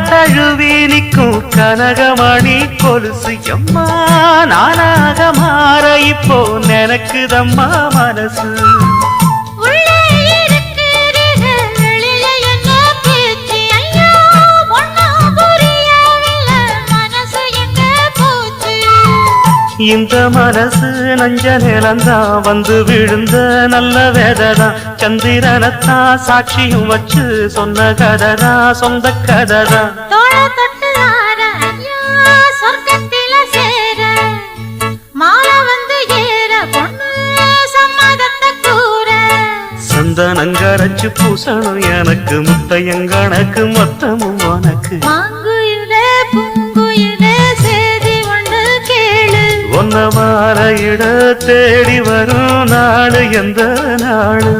தழுவி நிற்கும் கனகமணி கொலுசு எம்மா நானாக மாற இப்போ நினைக்குதம்மா மனசு இந்த மனசு நஞ்ச நிலந்தான் வந்து விழுந்த நல்ல வேததான் சந்திரனத்தான் சாட்சியும் வச்சு சொன்ன கததா சொந்த கததா சந்தனங்கரைச்சு பூசணும் எனக்கு முத்தையங்கணக்கு மொத்தமும் உனக்கு ஒன்ன மாற இட தேடி வரும் நாடு எந்த நாடு